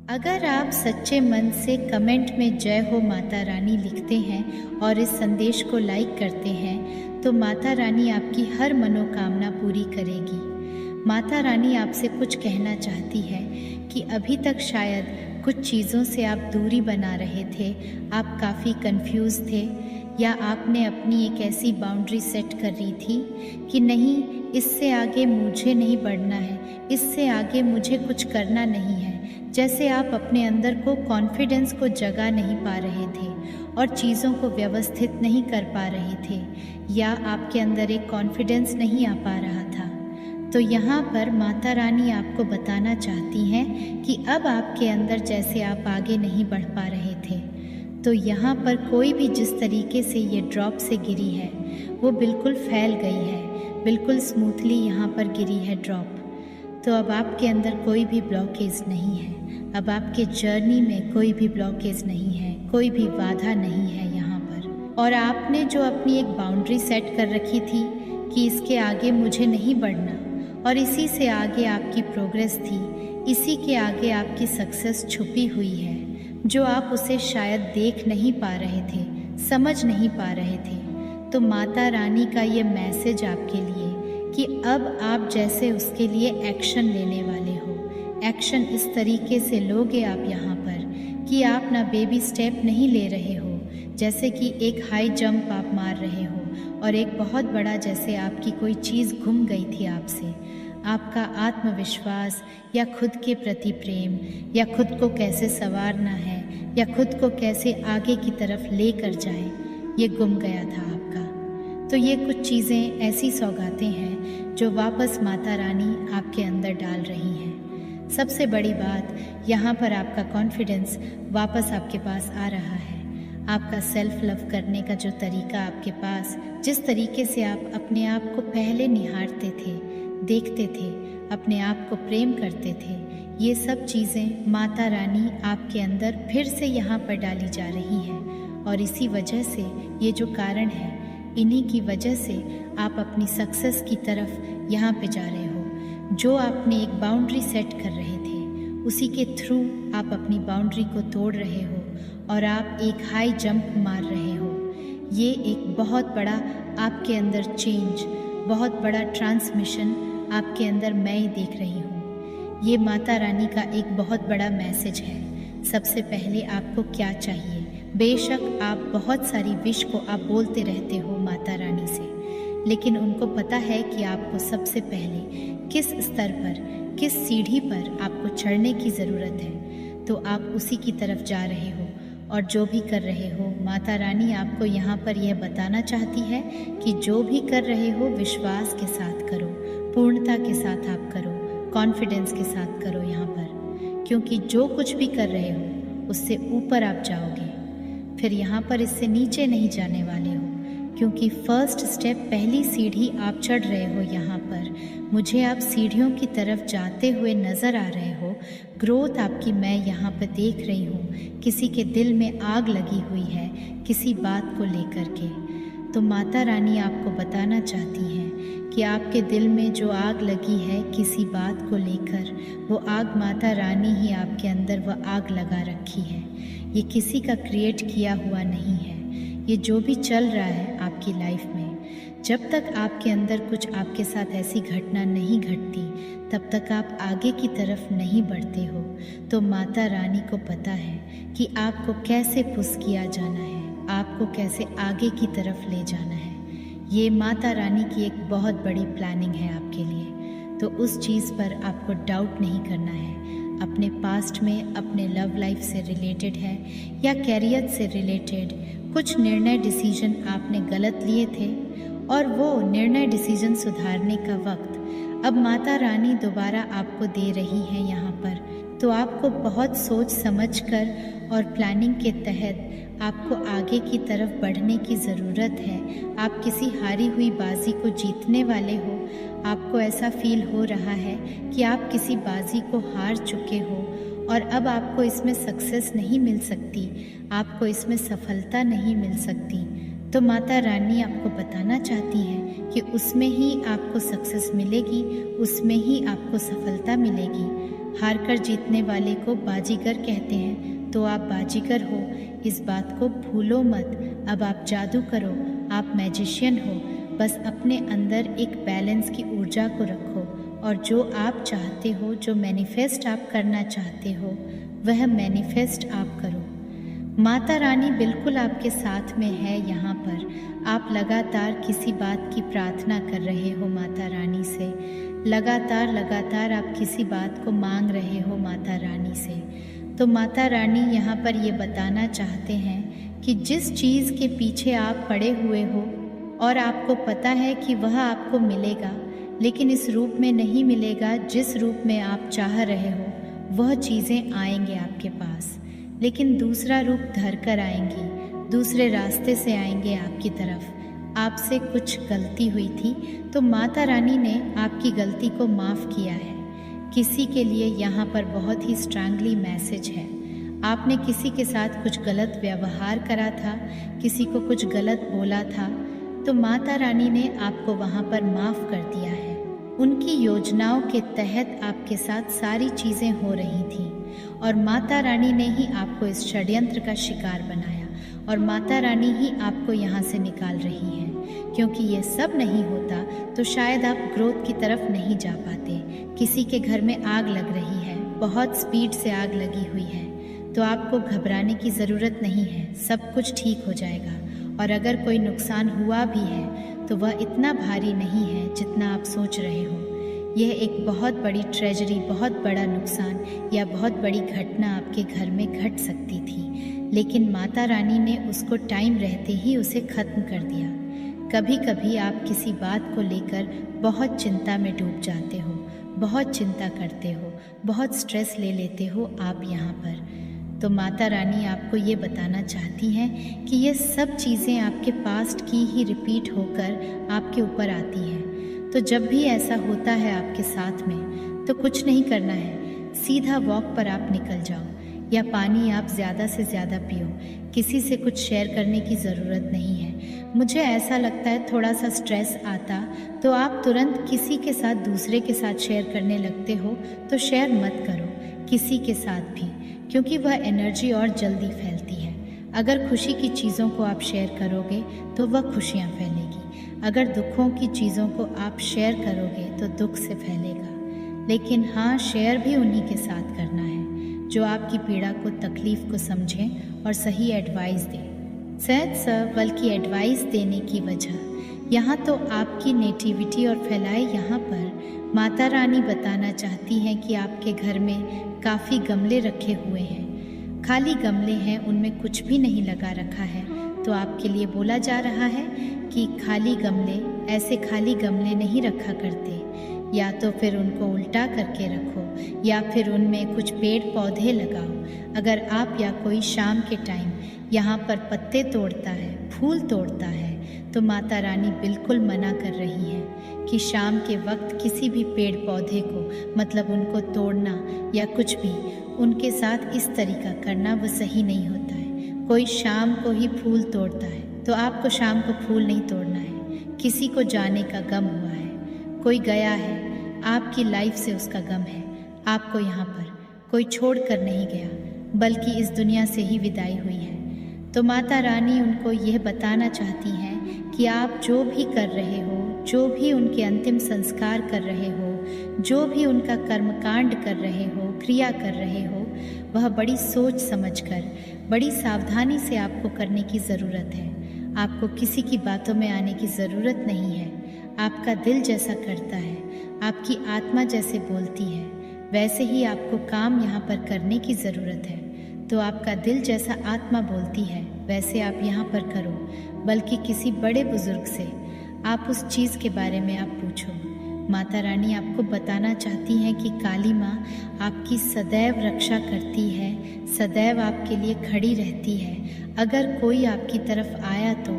अगर आप सच्चे मन से कमेंट में जय हो माता रानी लिखते हैं और इस संदेश को लाइक करते हैं तो माता रानी आपकी हर मनोकामना पूरी करेगी। माता रानी आपसे कुछ कहना चाहती है कि अभी तक शायद कुछ चीज़ों से आप दूरी बना रहे थे, आप काफ़ी कंफ्यूज थे, या आपने अपनी एक ऐसी बाउंड्री सेट कर रही थी कि नहीं, इससे आगे मुझे नहीं बढ़ना है, इससे आगे मुझे कुछ करना नहीं है। जैसे आप अपने अंदर को कॉन्फिडेंस को जगा नहीं पा रहे थे और चीज़ों को व्यवस्थित नहीं कर पा रहे थे, या आपके अंदर एक कॉन्फिडेंस नहीं आ पा रहा था। तो यहाँ पर माता रानी आपको बताना चाहती हैं कि अब आपके अंदर जैसे आप आगे नहीं बढ़ पा रहे थे, तो यहाँ पर कोई भी जिस तरीके से ये ड्रॉप से गिरी है वो बिल्कुल फैल गई है, बिल्कुल स्मूथली यहाँ पर गिरी है ड्रॉप। तो अब आपके अंदर कोई भी ब्लॉकेज नहीं है, अब आपके जर्नी में कोई भी ब्लॉकेज नहीं है, कोई भी बाधा नहीं है यहाँ पर। और आपने जो अपनी एक बाउंड्री सेट कर रखी थी कि इसके आगे मुझे नहीं बढ़ना, और इसी से आगे आपकी प्रोग्रेस थी, इसी के आगे आपकी सक्सेस छुपी हुई है, जो आप उसे शायद देख नहीं पा रहे थे, समझ नहीं पा रहे थे। तो माता रानी का ये मैसेज आपके लिए कि अब आप जैसे उसके लिए एक्शन लेने वाले हो, एक्शन इस तरीके से लोगे आप यहाँ पर कि आप ना बेबी स्टेप नहीं ले रहे हो, जैसे कि एक हाई जंप आप मार रहे हो और एक बहुत बड़ा जैसे आपकी कोई चीज़ गुम गई थी आपसे। आपका आत्मविश्वास या खुद के प्रति प्रेम या खुद को कैसे संवारना है या खुद को कैसे आगे की तरफ लेकर जाए, ये गुम गया था आपका। तो ये कुछ चीज़ें ऐसी सौगातें हैं जो वापस माता रानी आपके अंदर डाल रही हैं। सबसे बड़ी बात, यहाँ पर आपका कॉन्फिडेंस वापस आपके पास आ रहा है। आपका सेल्फ लव करने का जो तरीका आपके पास, जिस तरीके से आप अपने आप को पहले निहारते थे, देखते थे, अपने आप को प्रेम करते थे, ये सब चीज़ें माता रानी आपके अंदर फिर से यहाँ पर डाली जा रही हैं। और इसी वजह से ये जो कारण है, इन्हीं की वजह से आप अपनी सक्सेस की तरफ यहाँ पे जा रहे हो। जो आपने एक बाउंड्री सेट कर रहे थे, उसी के थ्रू आप अपनी बाउंड्री को तोड़ रहे हो और आप एक हाई जंप मार रहे हो। ये एक बहुत बड़ा आपके अंदर चेंज, बहुत बड़ा ट्रांसमिशन आपके अंदर मैं ही देख रही हूँ। ये माता रानी का एक बहुत बड़ा मैसेज है। सबसे पहले आपको क्या चाहिए? बेशक आप बहुत सारी विश को आप बोलते रहते हो माता रानी से, लेकिन उनको पता है कि आपको सबसे पहले किस स्तर पर, किस सीढ़ी पर आपको चढ़ने की ज़रूरत है। तो आप उसी की तरफ जा रहे हो और जो भी कर रहे हो, माता रानी आपको यहाँ पर यह बताना चाहती है कि जो भी कर रहे हो विश्वास के साथ करो, पूर्णता के साथ आप करो, कॉन्फिडेंस के साथ करो यहाँ पर, क्योंकि जो कुछ भी कर रहे हो उससे ऊपर आप जाओगे, फिर यहाँ पर इससे नीचे नहीं जाने वाले हो, क्योंकि फर्स्ट स्टेप, पहली सीढ़ी आप चढ़ रहे हो यहाँ पर। मुझे आप सीढ़ियों की तरफ जाते हुए नज़र आ रहे हो। ग्रोथ आपकी मैं यहाँ पर देख रही हूँ। किसी के दिल में आग लगी हुई है किसी बात को लेकर के। तो माता रानी आपको बताना चाहती हैं कि आपके दिल में जो आग लगी है किसी बात को लेकर, वो आग माता रानी ही आपके अंदर वह आग लगा रखी है। ये किसी का क्रिएट किया हुआ नहीं है। ये जो भी चल रहा है आपकी लाइफ में, जब तक आपके अंदर कुछ आपके साथ ऐसी घटना नहीं घटती, तब तक आप आगे की तरफ नहीं बढ़ते हो। तो माता रानी को पता है कि आपको कैसे पुश किया जाना है, आपको कैसे आगे की तरफ ले जाना है। ये माता रानी की एक बहुत बड़ी प्लानिंग है आपके लिए। तो उस चीज़ पर आपको डाउट नहीं करना है। अपने पास्ट में, अपने लव लाइफ से रिलेटेड है या कैरियर से रिलेटेड कुछ निर्णय, डिसीजन आपने गलत लिए थे और वो निर्णय, डिसीजन सुधारने का वक्त अब माता रानी दोबारा आपको दे रही है यहाँ पर। तो आपको बहुत सोच समझ कर और प्लानिंग के तहत आपको आगे की तरफ बढ़ने की ज़रूरत है। आप किसी हारी हुई बाजी को जीतने वाले हो। आपको ऐसा फील हो रहा है कि आप किसी बाजी को हार चुके हो और अब आपको इसमें सक्सेस नहीं मिल सकती, आपको इसमें सफलता नहीं मिल सकती। तो माता रानी आपको बताना चाहती हैं कि उसमें ही आपको सक्सेस मिलेगी, उसमें ही आपको सफलता मिलेगी। हारकर जीतने वाले को बाजीगर कहते हैं, तो आप बाजीगर हो, इस बात को भूलो मत। अब आप जादू करो, आप मैजिशियन हो। बस अपने अंदर एक बैलेंस की ऊर्जा को रखो और जो आप चाहते हो, जो मैनिफेस्ट आप करना चाहते हो, वह मैनिफेस्ट आप करो। माता रानी बिल्कुल आपके साथ में है। यहाँ पर आप लगातार किसी बात की प्रार्थना कर रहे हो माता रानी से, लगातार आप किसी बात को मांग रहे हो माता रानी से। तो माता रानी यहाँ पर ये बताना चाहते हैं कि जिस चीज़ के पीछे आप पड़े हुए हो और आपको पता है कि वह आपको मिलेगा, लेकिन इस रूप में नहीं मिलेगा जिस रूप में आप चाह रहे हो, वह चीज़ें आएंगे आपके पास, लेकिन दूसरा रूप धर कर आएंगी, दूसरे रास्ते से आएंगे आपकी तरफ। आपसे कुछ गलती हुई थी तो माता रानी ने आपकी गलती को माफ़ किया है। किसी के लिए यहाँ पर बहुत ही स्ट्रांगली मैसेज है। आपने किसी के साथ कुछ गलत व्यवहार करा था, किसी को कुछ गलत बोला था, तो माता रानी ने आपको वहाँ पर माफ़ कर दिया है। उनकी योजनाओं के तहत आपके साथ सारी चीज़ें हो रही थीं और माता रानी ने ही आपको इस षड्यंत्र का शिकार बनाया और माता रानी ही आपको यहाँ से निकाल रही है, क्योंकि ये सब नहीं होता तो शायद आप ग्रोथ की तरफ नहीं जा पाते। किसी के घर में आग लग रही है, बहुत स्पीड से आग लगी हुई है, तो आपको घबराने की ज़रूरत नहीं है, सब कुछ ठीक हो जाएगा। और अगर कोई नुकसान हुआ भी है तो वह इतना भारी नहीं है जितना आप सोच रहे हो। यह एक बहुत बड़ी ट्रेजरी, बहुत बड़ा नुकसान या बहुत बड़ी घटना आपके घर में घट सकती थी, लेकिन माता रानी ने उसको टाइम रहते ही उसे ख़त्म कर दिया। कभी कभी आप किसी बात को लेकर बहुत चिंता में डूब जाते हो, बहुत चिंता करते हो, बहुत स्ट्रेस ले लेते हो आप यहाँ पर। तो माता रानी आपको ये बताना चाहती हैं कि ये सब चीज़ें आपके पास्ट की ही रिपीट होकर आपके ऊपर आती हैं। तो जब भी ऐसा होता है आपके साथ में, तो कुछ नहीं करना है, सीधा वॉक पर आप निकल जाओ या पानी आप ज़्यादा से ज़्यादा पियो। किसी से कुछ शेयर करने की ज़रूरत नहीं है। मुझे ऐसा लगता है थोड़ा सा स्ट्रेस आता तो आप तुरंत किसी के साथ, दूसरे के साथ शेयर करने लगते हो, तो शेयर मत करो किसी के साथ भी, क्योंकि वह एनर्जी और जल्दी फैलती है। अगर खुशी की चीज़ों को आप शेयर करोगे तो वह खुशियाँ फैलेगी, अगर दुखों की चीज़ों को आप शेयर करोगे तो दुख से फैलेगा। लेकिन हाँ, शेयर भी उन्हीं के साथ करना है जो आपकी पीड़ा को, तकलीफ़ को समझें और सही एडवाइस दें। सहज बल्कि एडवाइस देने की वजह यहाँ तो आपकी नेटिविटी और फैलाए। यहाँ पर माता रानी बताना चाहती हैं कि आपके घर में काफ़ी गमले रखे हुए हैं, खाली गमले हैं, उनमें कुछ भी नहीं लगा रखा है। तो आपके लिए बोला जा रहा है कि खाली गमले, ऐसे खाली गमले नहीं रखा करते, या तो फिर उनको उल्टा करके रखो या फिर उनमें कुछ पेड़ पौधे लगाओ। अगर आप या कोई शाम के टाइम यहाँ पर पत्ते तोड़ता है, फूल तोड़ता है, तो माता रानी बिल्कुल मना कर रही है कि शाम के वक्त किसी भी पेड़ पौधे को, मतलब उनको तोड़ना या कुछ भी उनके साथ इस तरीका करना वो सही नहीं होता है। कोई शाम को ही फूल तोड़ता है तो आपको शाम को फूल नहीं तोड़ना है। किसी को जाने का गम हुआ है, कोई गया है, आपकी लाइफ से उसका गम है, आपको यहाँ पर कोई छोड़ कर नहीं गया, बल्कि इस दुनिया से ही विदाई हुई है। तो माता रानी उनको यह बताना चाहती हैं कि आप जो भी कर रहे हो, जो भी उनके अंतिम संस्कार कर रहे हो, जो भी उनका कर्मकांड कर रहे हो, क्रिया कर रहे हो, वह बड़ी सोच समझकर, बड़ी सावधानी से आपको करने की ज़रूरत है। आपको किसी की बातों में आने की ज़रूरत नहीं है। आपका दिल जैसा करता है, आपकी आत्मा जैसे बोलती है, वैसे ही आपको काम यहाँ पर करने की ज़रूरत है। तो आपका दिल जैसा आत्मा बोलती है वैसे आप यहाँ पर करो, बल्कि किसी बड़े बुजुर्ग से आप उस चीज़ के बारे में आप पूछो। माता रानी आपको बताना चाहती हैं कि काली माँ आपकी सदैव रक्षा करती है, सदैव आपके लिए खड़ी रहती है। अगर कोई आपकी तरफ आया तो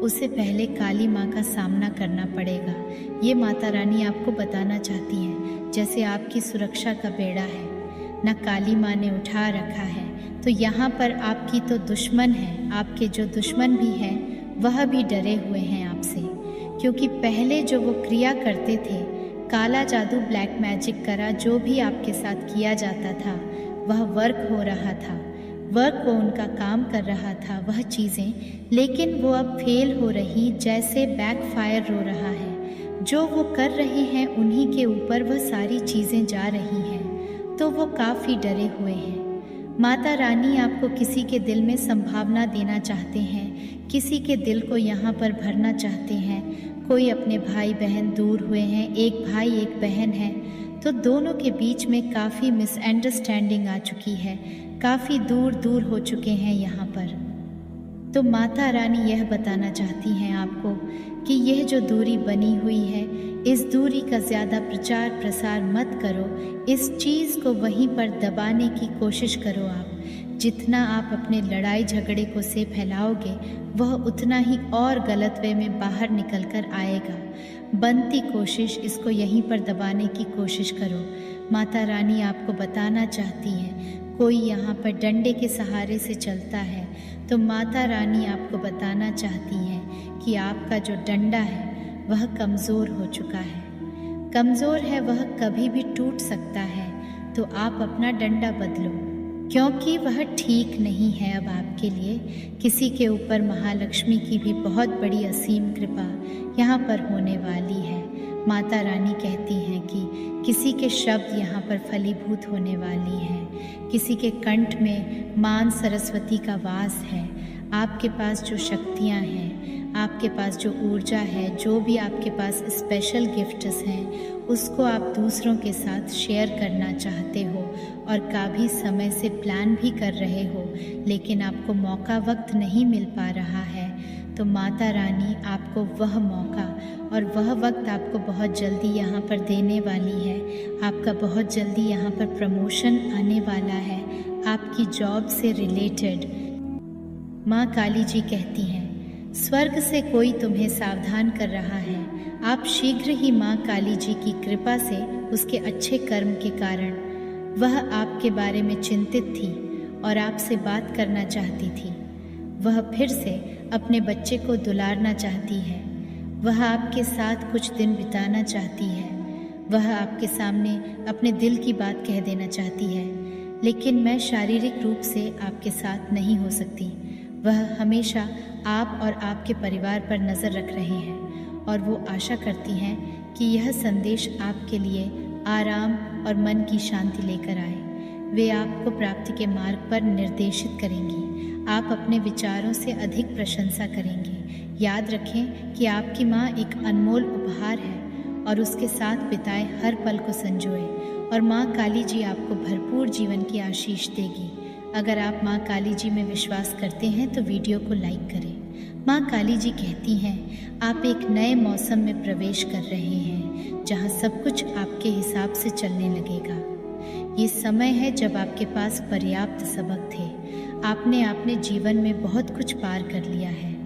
उसे पहले काली माँ का सामना करना पड़ेगा। ये माता रानी आपको बताना चाहती हैं। जैसे आपकी सुरक्षा का बेड़ा है ना, काली माँ ने उठा रखा है, तो यहाँ पर आपकी तो दुश्मन है, आपके जो दुश्मन भी हैं वह भी डरे हुए हैं आपसे, क्योंकि पहले जो वो क्रिया करते थे काला जादू, ब्लैक मैजिक करा, जो भी आपके साथ किया जाता था वह वर्क हो रहा था, वर्क वो उनका काम कर रहा था वह चीज़ें, लेकिन वो अब फेल हो रही, जैसे बैकफायर हो रहा है। जो वो कर रहे हैं उन्हीं के ऊपर वह सारी चीज़ें जा रही हैं, तो वो काफ़ी डरे हुए हैं। माता रानी आपको किसी के दिल में संभावना देना चाहते हैं, किसी के दिल को यहाँ पर भरना चाहते हैं। कोई अपने भाई बहन दूर हुए हैं, एक भाई एक बहन है, तो दोनों के बीच में काफ़ी मिसअंडरस्टैंडिंग आ चुकी है, काफ़ी दूर दूर हो चुके हैं यहाँ पर। तो माता रानी यह बताना चाहती हैं आपको कि यह जो दूरी बनी हुई है, इस दूरी का ज़्यादा प्रचार प्रसार मत करो, इस चीज़ को वहीं पर दबाने की कोशिश करो आप। जितना आप अपने लड़ाई झगड़े को से फैलाओगे वह उतना ही और गलत वे में बाहर निकल कर आएगा। बनती कोशिश इसको यहीं पर दबाने की कोशिश करो। माता रानी आपको बताना चाहती हैं, कोई यहाँ पर डंडे के सहारे से चलता है, तो माता रानी आपको बताना चाहती हैं कि आपका जो डंडा है वह कमज़ोर हो चुका है, कमज़ोर है, वह कभी भी टूट सकता है। तो आप अपना डंडा बदलो, क्योंकि वह ठीक नहीं है अब आपके लिए। किसी के ऊपर महालक्ष्मी की भी बहुत बड़ी असीम कृपा यहाँ पर होने वाली है। माता रानी कहती हैं कि किसी के शब्द यहाँ पर फलीभूत होने वाली हैं, किसी के कंठ में मान सरस्वती का वास है। आपके पास जो शक्तियाँ हैं, आपके पास जो ऊर्जा है, जो भी आपके पास स्पेशल गिफ्ट्स हैं, उसको आप दूसरों के साथ शेयर करना चाहते हो और काफ़ी समय से प्लान भी कर रहे हो, लेकिन आपको मौका वक्त नहीं मिल पा रहा है। तो माता रानी आपको वह मौका और वह वक्त आपको बहुत जल्दी यहाँ पर देने वाली है। आपका बहुत जल्दी यहाँ पर प्रमोशन आने वाला है, आपकी जॉब से रिलेटेड। माँ काली जी कहती हैं, स्वर्ग से कोई तुम्हें सावधान कर रहा है। आप शीघ्र ही माँ काली जी की कृपा से, उसके अच्छे कर्म के कारण, वह आपके बारे में चिंतित थी और आपसे बात करना चाहती थी। वह फिर से अपने बच्चे को दुलारना चाहती है, वह आपके साथ कुछ दिन बिताना चाहती है, वह आपके सामने अपने दिल की बात कह देना चाहती है, लेकिन मैं शारीरिक रूप से आपके साथ नहीं हो सकती। वह हमेशा आप और आपके परिवार पर नज़र रख रहे हैं और वो आशा करती हैं कि यह संदेश आपके लिए आराम और मन की शांति लेकर आए। वे आपको प्राप्ति के मार्ग पर निर्देशित करेंगी। आप अपने विचारों से अधिक प्रशंसा करेंगे। याद रखें कि आपकी माँ एक अनमोल उपहार है और उसके साथ बिताए हर पल को संजोए, और माँ काली जी आपको भरपूर जीवन की आशीष देगी। अगर आप माँ काली जी में विश्वास करते हैं तो वीडियो को लाइक करें। माँ काली जी कहती हैं, आप एक नए मौसम में प्रवेश कर रहे हैं, जहाँ सब कुछ आपके हिसाब से चलने लगेगा। ये समय है जब आपके पास पर्याप्त सबक थे। आपने अपने जीवन में बहुत कुछ पार कर लिया है।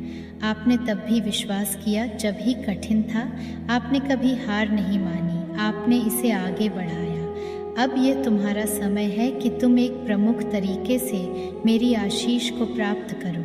आपने तब भी विश्वास किया जब ही कठिन था। आपने कभी हार नहीं मानी, आपने इसे आगे बढ़ाया। अब ये तुम्हारा समय है कि तुम एक प्रमुख तरीके से मेरी आशीष को प्राप्त करो।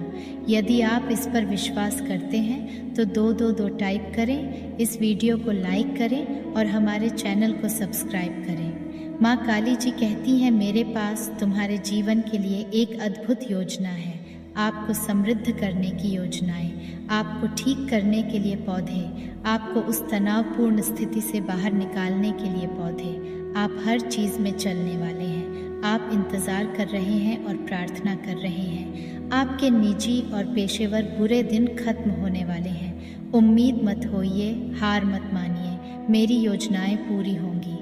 यदि आप इस पर विश्वास करते हैं तो 222 टाइप करें, इस वीडियो को लाइक करें और हमारे चैनल को सब्सक्राइब करें। माँ काली जी कहती हैं, मेरे पास तुम्हारे जीवन के लिए एक अद्भुत योजना है। आपको समृद्ध करने की योजनाएं, आपको ठीक करने के लिए पौधे, आपको उस तनावपूर्ण स्थिति से बाहर निकालने के लिए पौधे। आप हर चीज़ में चलने वाले हैं। आप इंतज़ार कर रहे हैं और प्रार्थना कर रहे हैं। आपके निजी और पेशेवर बुरे दिन खत्म होने वाले हैं। उम्मीद मत होइए, हार मत मानिए, मेरी योजनाएं पूरी होंगी।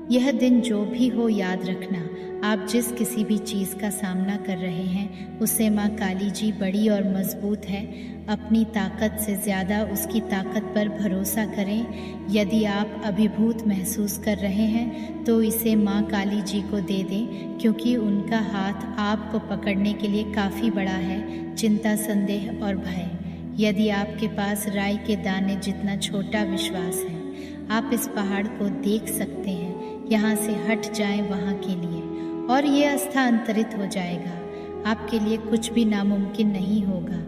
यह दिन जो भी हो, याद रखना, आप जिस किसी भी चीज़ का सामना कर रहे हैं उससे माँ काली जी बड़ी और मजबूत है। अपनी ताकत से ज़्यादा उसकी ताकत पर भरोसा करें। यदि आप अभिभूत महसूस कर रहे हैं तो इसे माँ काली जी को दे दें, क्योंकि उनका हाथ आपको पकड़ने के लिए काफ़ी बड़ा है। चिंता, संदेह और भय, यदि आपके पास राई के दाने जितना छोटा विश्वास है, आप इस पहाड़ को देख सकते हैं। यहाँ से हट जाएं वहाँ के लिए और ये स्थानांतरित हो जाएगा। आपके लिए कुछ भी नामुमकिन नहीं होगा।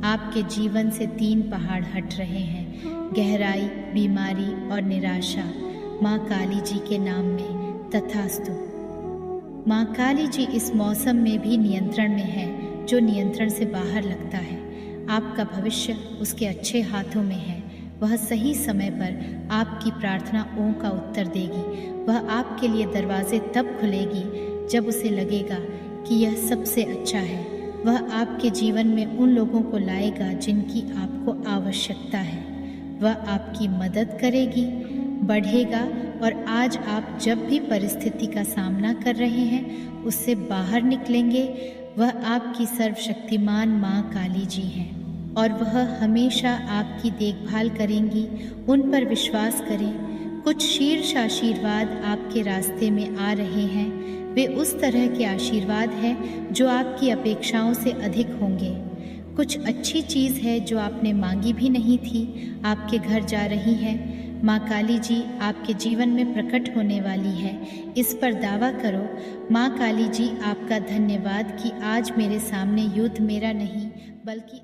आपके जीवन से 3 पहाड़ हट रहे हैं, गहराई, बीमारी और निराशा। माँ काली जी के नाम में तथास्तु। माँ काली जी इस मौसम में भी नियंत्रण में है, जो नियंत्रण से बाहर लगता है। आपका भविष्य उसके अच्छे हाथों में है। वह सही समय पर आपकी प्रार्थनाओं का उत्तर देगी। वह आपके लिए दरवाजे तब खुलेगी जब उसे लगेगा कि यह सबसे अच्छा है। वह आपके जीवन में उन लोगों को लाएगा जिनकी आपको आवश्यकता है। वह आपकी मदद करेगी, बढ़ेगा और आज आप जब भी परिस्थिति का सामना कर रहे हैं उससे बाहर निकलेंगे। वह आपकी सर्वशक्तिमान माँ काली जी हैं और वह हमेशा आपकी देखभाल करेंगी। उन पर विश्वास करें। कुछ शीर्ष आशीर्वाद आपके रास्ते में आ रहे हैं। वे उस तरह के आशीर्वाद हैं जो आपकी अपेक्षाओं से अधिक होंगे। कुछ अच्छी चीज़ है जो आपने मांगी भी नहीं थी, आपके घर जा रही है। माँ काली जी आपके जीवन में प्रकट होने वाली है। इस पर दावा करो, माँ काली जी आपका धन्यवाद कि आज मेरे सामने युद्ध मेरा नहीं बल्कि